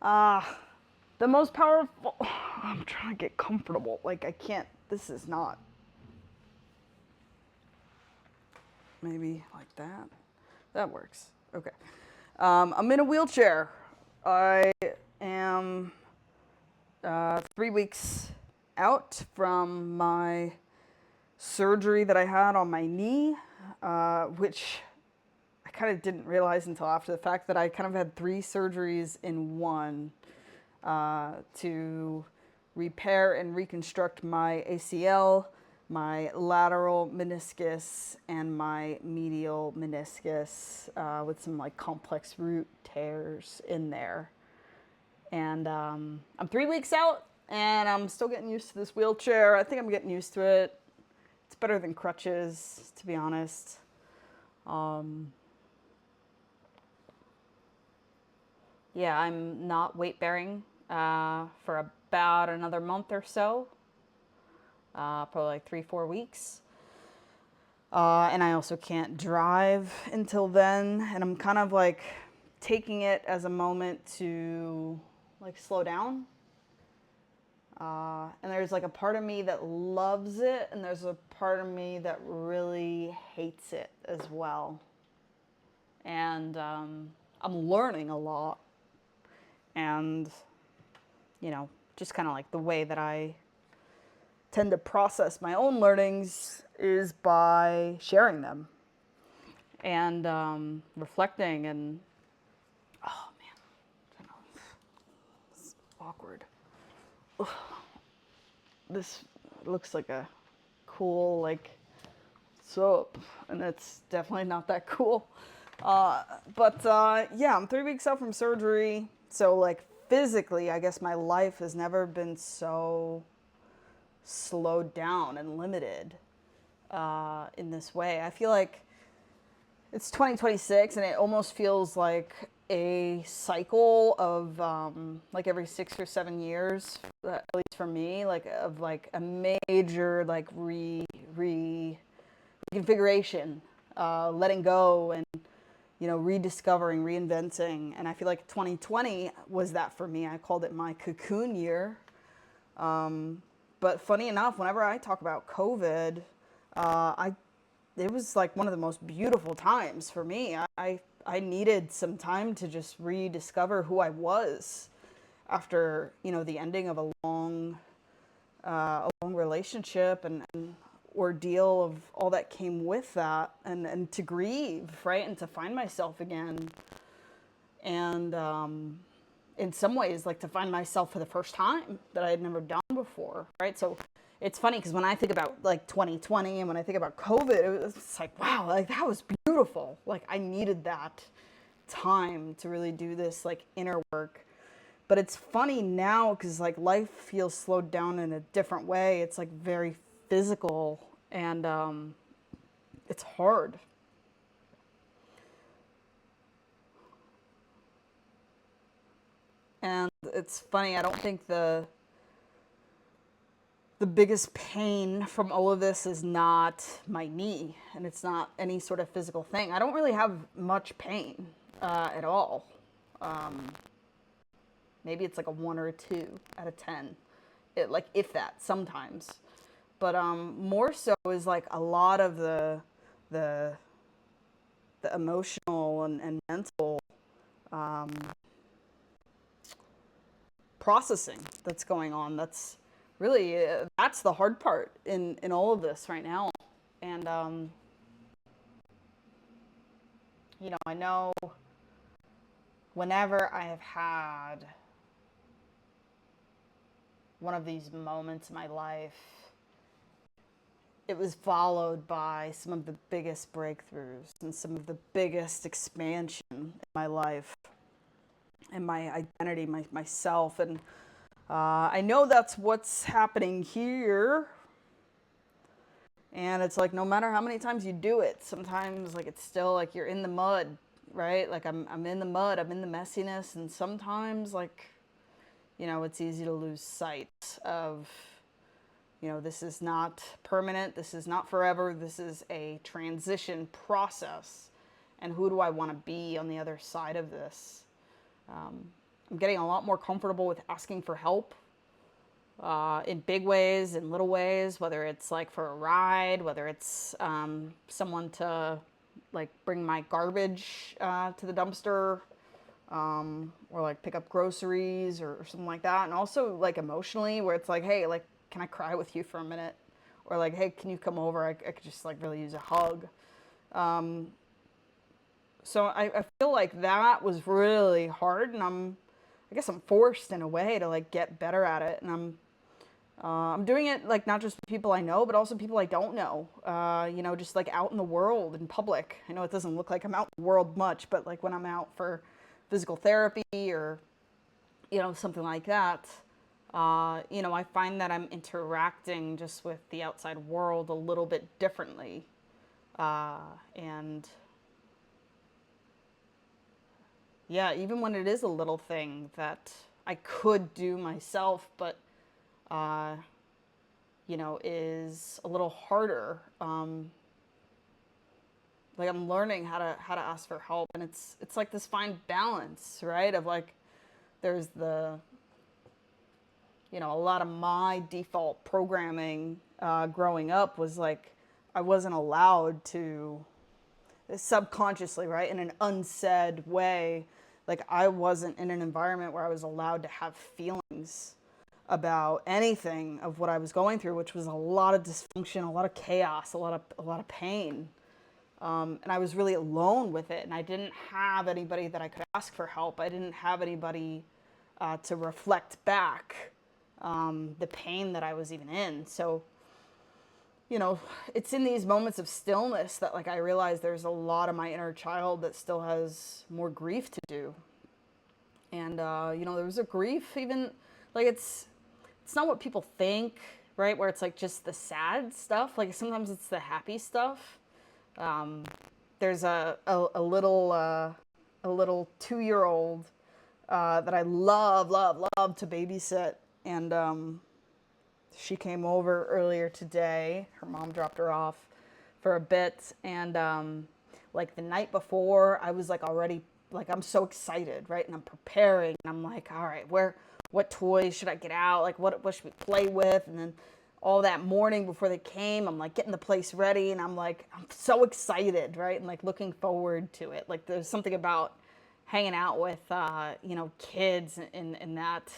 Uh, the most powerful, I'm trying to get comfortable. Like, I can't, this is not, maybe like that. That works. Okay. I'm in a wheelchair. I am 3 weeks out from my surgery that I had on my knee, which I kind of didn't realize until after the fact that I kind of had 3 surgeries in one to repair and reconstruct my ACL, my lateral meniscus, and my medial meniscus with some like complex root tears in there. And I'm 3 weeks out and I'm still getting used to this wheelchair. I think I'm getting used to it. It's better than crutches, to be honest. Yeah, I'm not weight bearing for about another month or so, probably like 3, 4 weeks. And I also can't drive until then. And I'm kind of like taking it as a moment to like slow down. And there's like a part of me that loves it, and there's a part of me that really hates it as well. And I'm learning a lot. And, just kind of like the way that I tend to process my own learnings is by sharing them and reflecting and, oh man, it's awkward. This looks like a cool, like, soap, and it's definitely not that cool. But yeah, I'm 3 weeks out from surgery, so like physically, I guess my life has never been so slowed down and limited in this way. I feel like it's 2026, and it almost feels like a cycle of like every 6 or 7 years, at least for me, like of like a major like reconfiguration, letting go and rediscovering, reinventing. And I feel like 2020 was that for me. I called it my cocoon year. But funny enough, whenever I talk about COVID, I it was like one of the most beautiful times for me. I needed some time to just rediscover who I was after the ending of a long relationship and ordeal of all that came with that, and to grieve, right, and to find myself again, and in some ways like to find myself for the first time that I had never done before, right? So it's funny because when I think about like 2020 and when I think about COVID, it's like, wow, like that was beautiful. Like I needed that time to really do this like inner work. But it's funny now because like life feels slowed down in a different way. It's like very physical, and it's hard. And it's funny, I don't think the biggest pain from all of this is not my knee, and it's not any sort of physical thing. I don't really have much pain at all. Maybe it's like a 1 or 2 out of 10, like if that sometimes. But more so is like a lot of the the emotional and mental processing that's going on. That's really that's the hard part in all of this right now. And I know whenever I have had one of these moments in my life, it was followed by some of the biggest breakthroughs and some of the biggest expansion in my life and my identity, myself. And I know that's what's happening here. And it's like no matter how many times you do it, sometimes like it's still like you're in the mud, right? Like I'm in the mud, I'm in the messiness, and sometimes like it's easy to lose sight of this is not permanent, this is not forever, this is a transition process. And who do I want to be on the other side of this? I'm getting a lot more comfortable with asking for help, in big ways, in little ways, whether it's like for a ride, whether it's someone to like bring my garbage to the dumpster, or like pick up groceries or something like that. And also like emotionally, where it's like, hey, like, can I cry with you for a minute? Or like, hey, can you come over? I could just like really use a hug. So I feel like that was really hard, and I guess I'm forced in a way to like get better at it, and I'm doing it like not just with people I know, but also people I don't know. You know, just like out in the world in public. I know it doesn't look like I'm out in the world much, but like when I'm out for physical therapy or you know something like that, you know, I find that I'm interacting just with the outside world a little bit differently, and yeah, even when it is a little thing that I could do myself, but uh, you know, is a little harder. Like I'm learning how to ask for help, and it's like this fine balance, right? Of like there's the you know a lot of my default programming growing up was like I wasn't allowed to subconsciously, right, in an unsaid way. Like I wasn't in an environment where I was allowed to have feelings about anything of what I was going through, which was a lot of dysfunction, a lot of chaos, a lot of pain. And I was really alone with it, and I didn't have anybody that I could ask for help. I didn't have anybody to reflect back the pain that I was even in. So, you know, it's in these moments of stillness that like I realize there's a lot of my inner child that still has more grief to do. And you know, there was a grief even like it's not what people think, right? Where it's like just the sad stuff. Like sometimes it's the happy stuff. Um, there's a little 2-year old that I love to babysit, and she came over earlier today. Her mom dropped her off for a bit, and like the night before, I was like already like I'm so excited, right? And I'm preparing, and I'm like, all right, what toys should I get out? Like what should we play with? And then all that morning before they came, I'm like getting the place ready, and I'm like I'm so excited, right? And like looking forward to it. Like there's something about hanging out with you know kids in that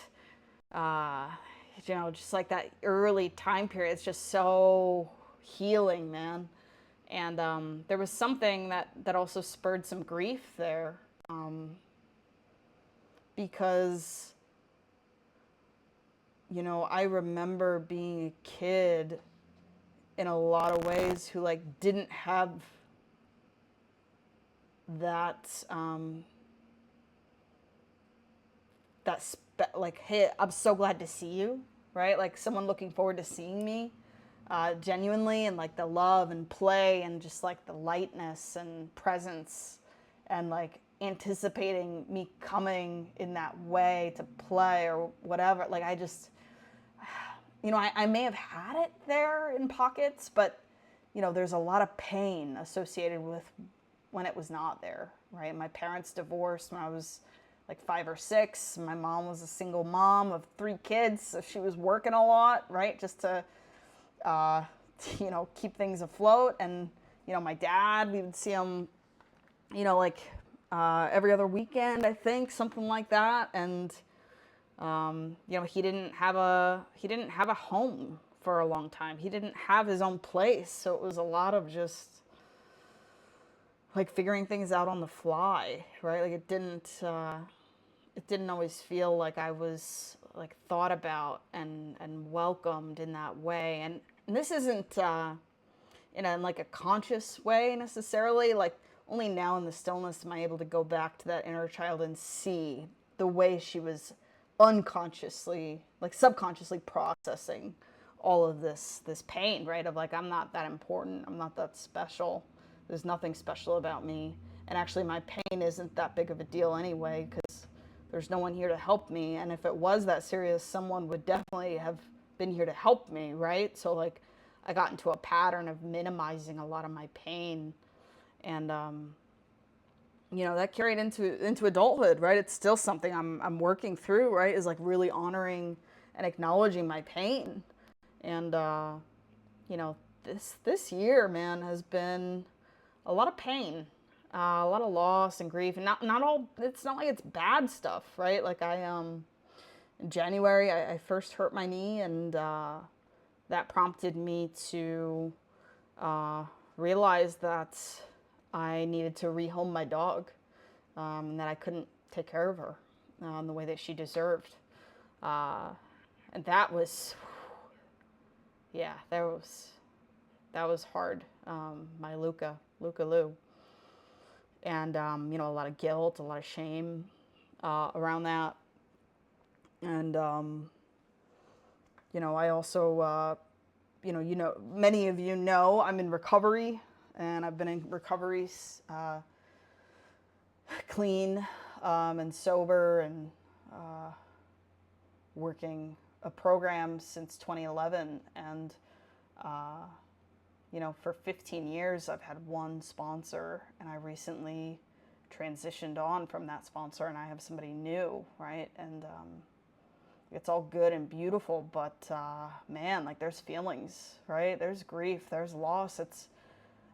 uh, you know, just like that early time period. It's just so healing, man. And there was something that also spurred some grief there, because, you know, I remember being a kid in a lot of ways who like didn't have that like, hey, I'm so glad to see you, right? Like someone looking forward to seeing me, genuinely, and like the love and play and just like the lightness and presence and like anticipating me coming in that way to play or whatever. Like I just, you know, I may have had it there in pockets, but you know, there's a lot of pain associated with when it was not there, right? My parents divorced when I was like 5 or 6. My mom was a single mom of 3 kids, so she was working a lot, right? Just to, uh, you know, keep things afloat. And, you know, my dad, we would see him, you know, like every other weekend, I think, something like that. And, you know, he didn't have a home for a long time. He didn't have his own place, so it was a lot of just like figuring things out on the fly, right? Like it didn't always feel like I was like thought about and welcomed in that way. And this isn't in a like a conscious way necessarily. Like only now in the stillness am I able to go back to that inner child and see the way she was unconsciously, like subconsciously processing all of this pain, right? Of like I'm not that important, I'm not that special. There's nothing special about me. And actually my pain isn't that big of a deal anyway, because there's no one here to help me. And if it was that serious, someone would definitely have been here to help me, right? So like I got into a pattern of minimizing a lot of my pain. And that carried into adulthood, right? It's still something I'm working through, right? Is like really honoring and acknowledging my pain. And this year, man, has been a lot of pain, a lot of loss and grief, and not all. It's not like it's bad stuff, right? Like in January, I first hurt my knee, and that prompted me to uh, realize that I needed to rehome my dog, and that I couldn't take care of her in the way that she deserved. Uh, and that was, yeah, that was hard. My Luca Lou, and a lot of guilt, a lot of shame around that, and I also, many of you know I'm in recovery, and I've been in recovery, clean and sober, and working a program since 2011, and for 15 years I've had one sponsor, and I recently transitioned on from that sponsor, and I have somebody new, right? And it's all good and beautiful, but man, like there's feelings, right? There's grief, there's loss. It's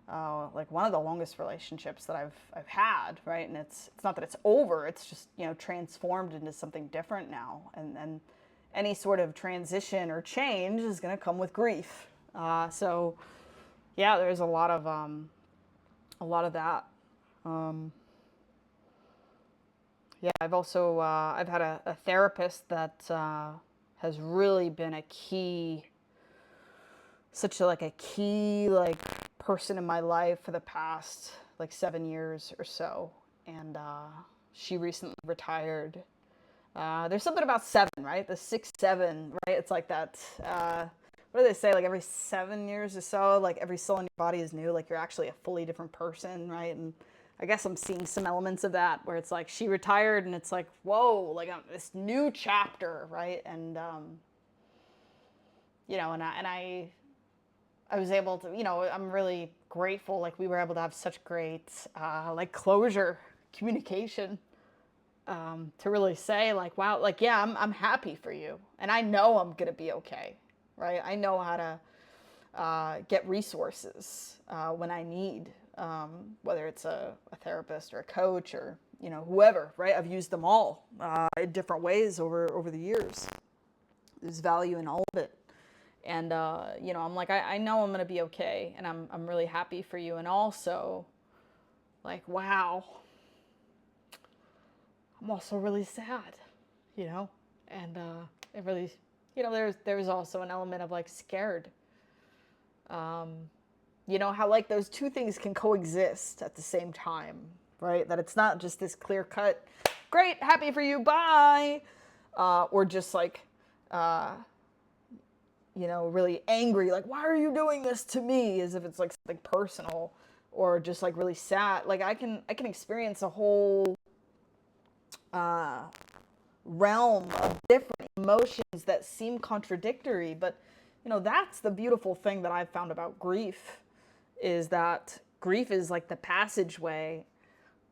like one of the longest relationships that I've had, right? And it's not that it's over, it's just transformed into something different now, and any sort of transition or change is going to come with grief. So yeah, there's a lot of that. Yeah, I've also I've had a therapist that has really been a key, like a key like person in my life for the past like 7 years or so, and she recently retired. There's something about seven, right? The 6 7, right? It's like that. What do they say? Like every 7 years or so, like every cell in your body is new. Like you're actually a fully different person, right? And I guess I'm seeing some elements of that where it's like she retired, and it's like, whoa, like this new chapter, right? And I was able to, I'm really grateful. Like we were able to have such great like closure, communication, to really say like, wow, like yeah, I'm happy for you, and I know I'm gonna be okay, right? I know how to get resources when I need, whether it's a therapist or a coach or whoever, right? I've used them all in different ways over the years. There's value in all of it, and I'm like, I know I'm gonna be okay, and I'm really happy for you, and also like, wow, I'm also really sad, and it really, there's also an element of like scared. How like those two things can coexist at the same time, right? That it's not just this clear cut, great, happy for you, bye, or just like, really angry, like, why are you doing this to me, as if it's like something personal, or just like really sad. Like I can experience a whole realm of different emotions that seem contradictory, but that's the beautiful thing that I've found about grief, is that grief is like the passageway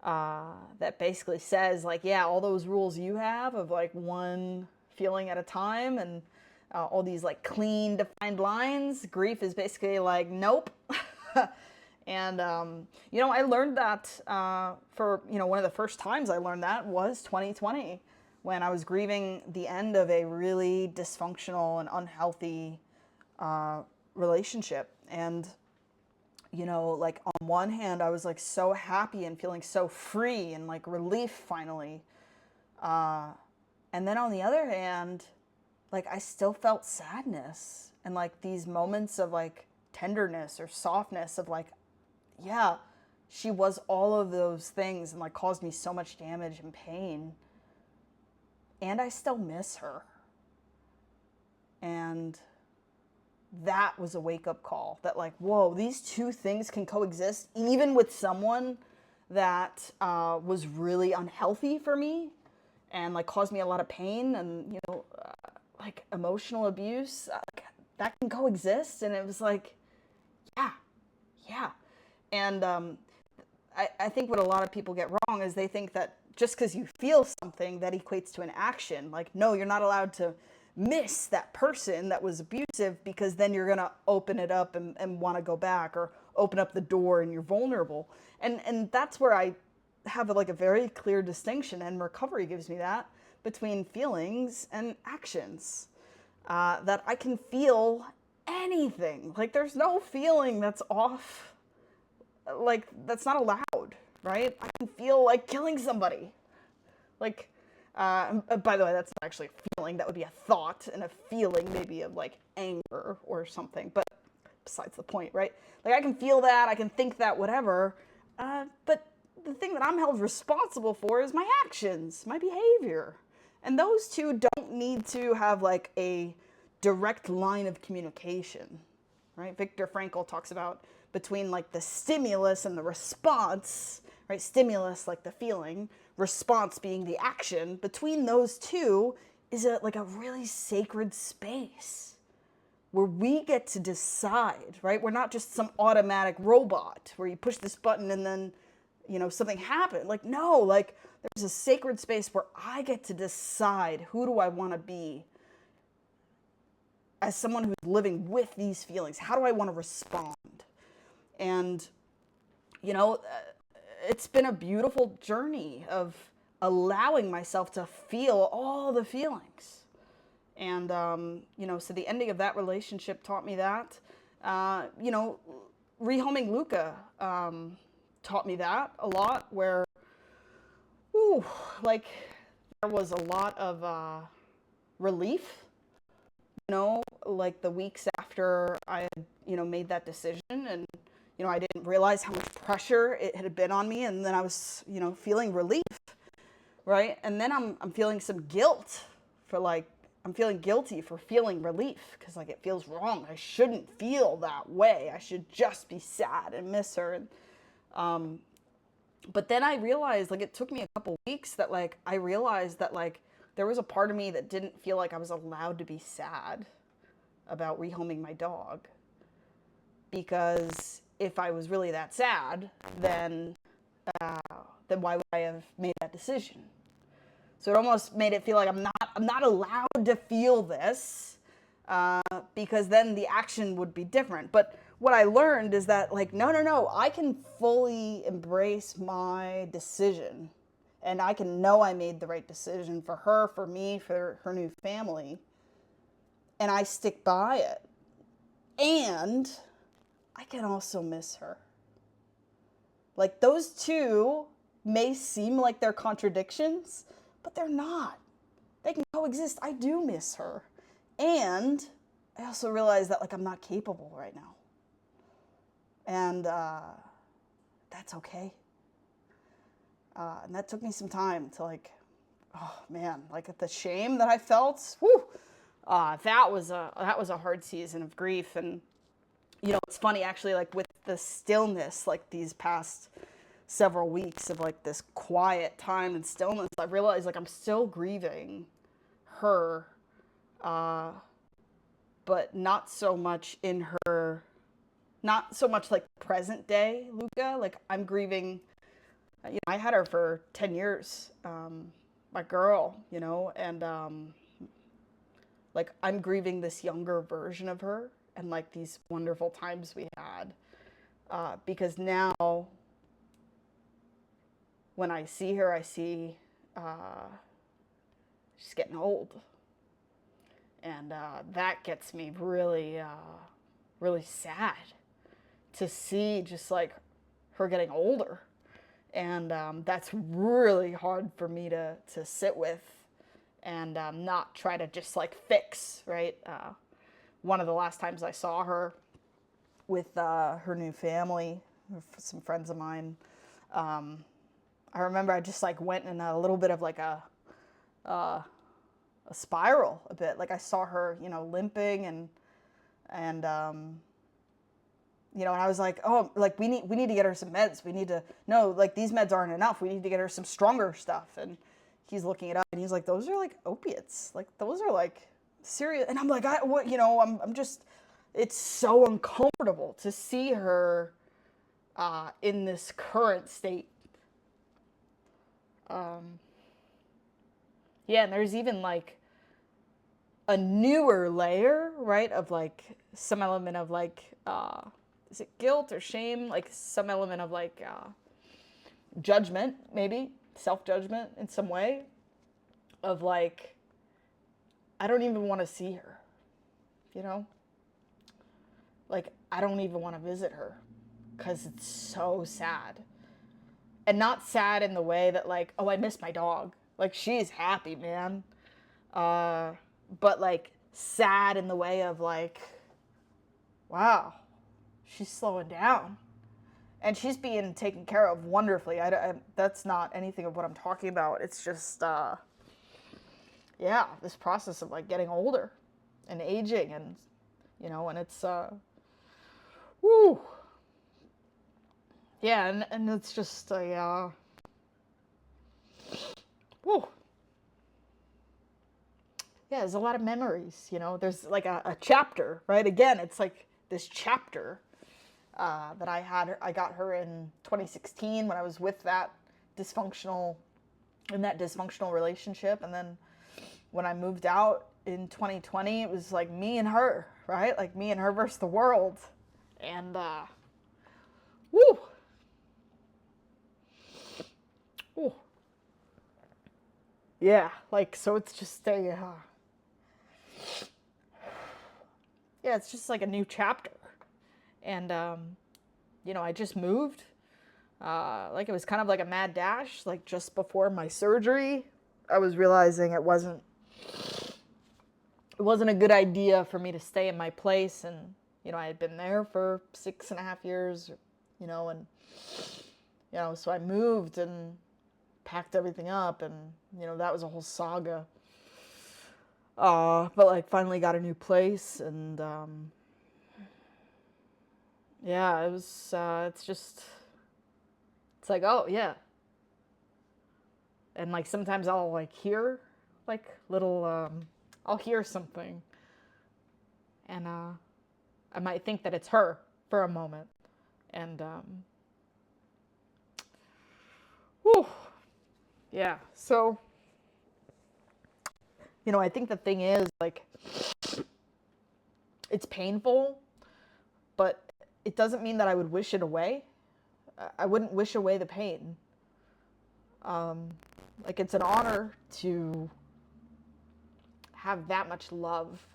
that basically says like, yeah, all those rules you have of like one feeling at a time, and all these like clean defined lines, grief is basically like, nope. And I learned that for one of the first times I learned that was 2020, when I was grieving the end of a really dysfunctional and unhealthy relationship. And like on one hand, I was like so happy and feeling so free and like relief finally. And then on the other hand, like I still felt sadness and like these moments of like tenderness or softness of like, yeah, she was all of those things and like caused me so much damage and pain. And I still miss her. And that was a wake-up call that like, whoa, these two things can coexist even with someone that was really unhealthy for me and like caused me a lot of pain and like emotional abuse, that can coexist. And it was like, yeah. And I think what a lot of people get wrong is they think that just because you feel something, that equates to an action. Like, no, you're not allowed to miss that person that was abusive, because then you're going to open it up and want to go back, or open up the door and you're vulnerable. And that's where I have like a very clear distinction, and recovery gives me that, between feelings and actions. That I can feel anything. Like, there's no feeling that's off, like, that's not allowed, right? I can feel like killing somebody. Like, by the way, that's not actually a feeling. That would be a thought, and a feeling maybe of like anger or something. But besides the point, right? Like, I can feel that, I can think that, whatever. But the thing that I'm held responsible for is my actions, my behavior. And those two don't need to have like a direct line of communication, right? Viktor Frankl talks about between like the stimulus and the response, right? Stimulus, like the feeling, response being the action. Between those two is like a really sacred space where we get to decide, right? We're not just some automatic robot where you push this button and then, something happened. Like, no, like, there's a sacred space where I get to decide, who do I want to be as someone who's living with these feelings? How do I want to respond? And, it's been a beautiful journey of allowing myself to feel all the feelings. And, so the ending of that relationship taught me that. Rehoming Luca taught me that a lot, where, like, there was a lot of relief, like the weeks after I had, made that decision. And, I didn't realize how much pressure it had been on me. And then I was, feeling relief, right? And then I'm feeling some guilt for like, I'm feeling guilty for feeling relief, because like it feels wrong. I shouldn't feel that way. I should just be sad and miss her. And, but then I realized, like, it took me a couple weeks that like, I realized that like, there was a part of me that didn't feel like I was allowed to be sad about rehoming my dog. Because if I was really that sad, then why would I have made that decision? So it almost made it feel like I'm not allowed to feel this, because then the action would be different. But what I learned is that, like, no, I can fully embrace my decision, and I can know I made the right decision for her, for me, for her new family, and I stick by it. And I can also miss her. Like, those two may seem like they're contradictions, but they're not. They can coexist. I do miss her. And I also realize that, like, I'm not capable right now. And that's okay. And that took me some time to, like, oh man, like, the shame that I felt, that was a hard season of grief. And, it's funny actually, like, with the stillness, like these past several weeks of like this quiet time and stillness, I realized like I'm still grieving her, but not so much in her, not so much like present day Luca. Like, I'm grieving, I had her for 10 years, my girl, and like, I'm grieving this younger version of her and like these wonderful times we had, because now when I see her, I see she's getting old. And that gets me really, really sad to see just like her getting older. And that's really hard for me to sit with and not try to just like fix, right? One of the last times I saw her with her new family, some friends of mine, I remember I just like went in a little bit of like a spiral a bit. Like, I saw her, limping and and I was like, oh, like, we need to get her some meds. We need to, no, like, these meds aren't enough. We need to get her some stronger stuff. And he's looking it up and he's like, those are like opiates. Like, those are like serious. And I'm like, I'm just, it's so uncomfortable to see her in this current state. Yeah, and there's even like a newer layer, right, of like some element of like, is it guilt or shame? Like some element of like judgment, maybe self-judgment in some way, of like, I don't even want to see her, you know? Like, I don't even want to visit her because it's so sad. And not sad in the way that like, oh, I miss my dog. Like, she's happy, man. But like sad in the way of like, wow, she's slowing down. And she's being taken care of wonderfully. That's not anything of what I'm talking about. It's just, yeah, this process of like getting older and aging, and, you know, and it's, woo. Yeah, and it's just a, woo. Yeah, there's a lot of memories, you know. There's like a chapter, right? Again, it's like this chapter that I got her in 2016 when I was with that dysfunctional relationship, and then when I moved out in 2020, it was like me and her, right? Like me and her versus the world, and woo, woo, yeah, like so it's just a yeah, it's just like a new chapter, and you know, I just moved. Like it was kind of like a mad dash. Like just before my surgery, I was realizing it wasn't a good idea for me to stay in my place, and you know, I had been there for 6.5 years, you know, and you know, so I moved and packed everything up, and you know, that was a whole saga. But like finally got a new place, and yeah, it was. It's just. It's like, oh yeah. And like sometimes I'll like hear like little I'll hear something, and I might think that it's her for a moment, and whew, yeah. So, you know, I think the thing is like it's painful, but it doesn't mean that I would wish it away. I wouldn't wish away the pain. Like it's an honor to have that much love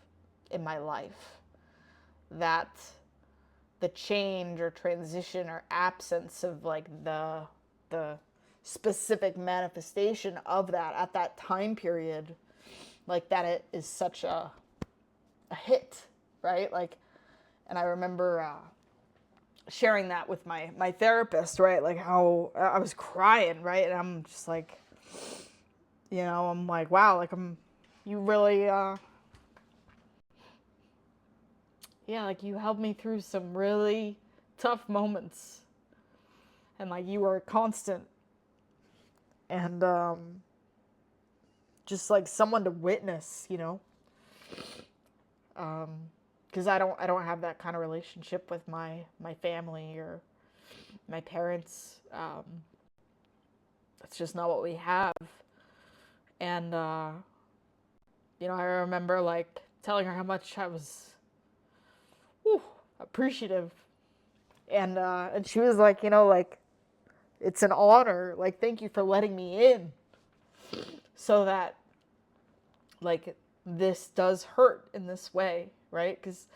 in my life, that the change or transition or absence of like the specific manifestation of that at that time period, like that it is such a hit, right? Like, and I remember sharing that with my therapist, right? Like how I was crying, right? And I'm just like, you know, I'm like, wow, like you really, yeah, like you helped me through some really tough moments, and like you were constant, and just like someone to witness, you know, because I don't have that kind of relationship with my family or my parents. It's just not what we have, and you know, I remember like telling her how much I was appreciative, and she was like, you know, like it's an honor, like thank you for letting me in, so that like this does hurt in this way, right? Because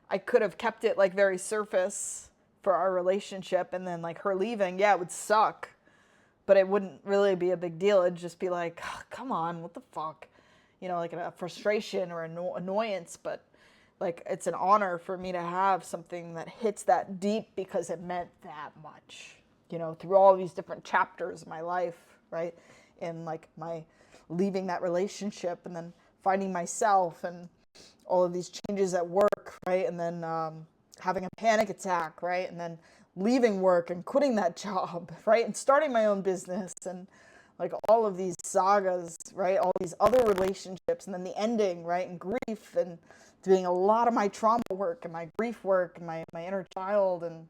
I could have kept it like very surface for our relationship, and then like her leaving, yeah, it would suck, but it wouldn't really be a big deal. It'd just be like, oh, come on, what the fuck, you know, like a frustration or annoyance. But like it's an honor for me to have something that hits that deep because it meant that much, you know, through all these different chapters of my life, right? And like my leaving that relationship, and then finding myself, and all of these changes at work, right? And then having a panic attack, right? And then leaving work and quitting that job, right? And starting my own business, and like all of these sagas, right? All these other relationships, and then the ending, right? And grief, and doing a lot of my trauma work and my grief work and my inner child, and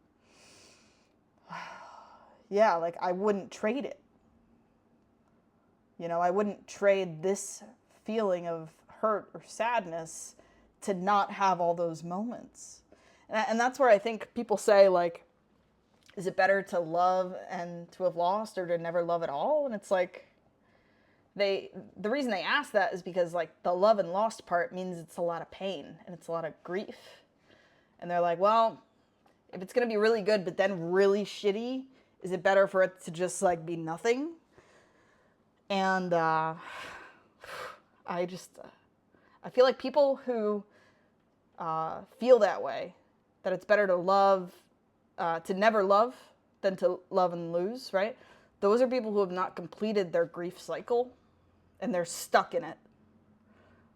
yeah, like I wouldn't trade it. You know, I wouldn't trade this feeling of hurt or sadness to not have all those moments. And that's where I think people say, like, is it better to love and to have lost or to never love at all? And it's like, the reason they ask that is because, like, the love and lost part means it's a lot of pain and it's a lot of grief. And they're like, well, if it's going to be really good but then really shitty, is it better for it to just, like, be nothing? And I feel like people who feel that way, that it's better to love, to never love than to love and lose, right? Those are people who have not completed their grief cycle and they're stuck in it,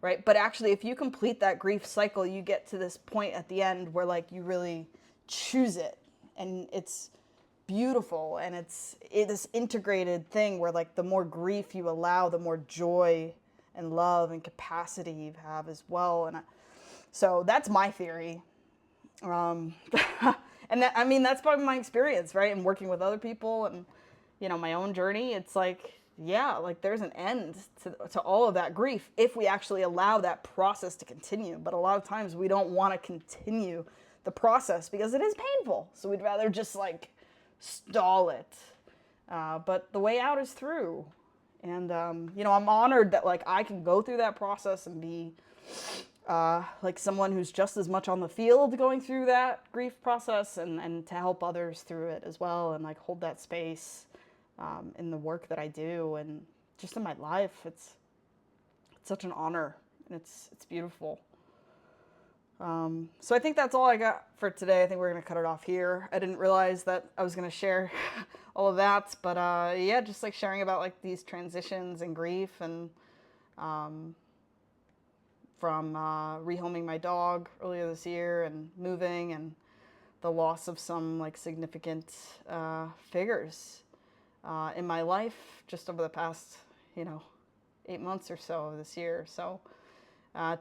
right? But actually, if you complete that grief cycle, you get to this point at the end where, like, you really choose it and it's beautiful, and it's this integrated thing where, like, the more grief you allow, the more joy and love and capacity you have as well. And so that's my theory. And that, I mean, that's part of my experience, right? And working with other people and, you know, my own journey. It's like, yeah, like there's an end to all of that grief if we actually allow that process to continue. But a lot of times we don't want to continue the process because it is painful. So we'd rather just, like, stall it. But the way out is through. And, you know, I'm honored that, like, I can go through that process and be, like, someone who's just as much on the field going through that grief process and to help others through it as well, and, like, hold that space in the work that I do and just in my life. It's such an honor, and it's beautiful. So I think that's all I got for today. I think we're going to cut it off here. I didn't realize that I was going to share all of that, but yeah, just, like, sharing about, like, these transitions and grief, and from rehoming my dog earlier this year and moving, and the loss of some, like, significant figures in my life just over the past, you know, 8 months or so of this year. So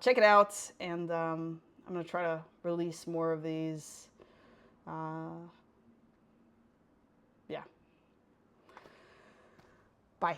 check it out, and I'm going to try to release more of these. Yeah. Bye.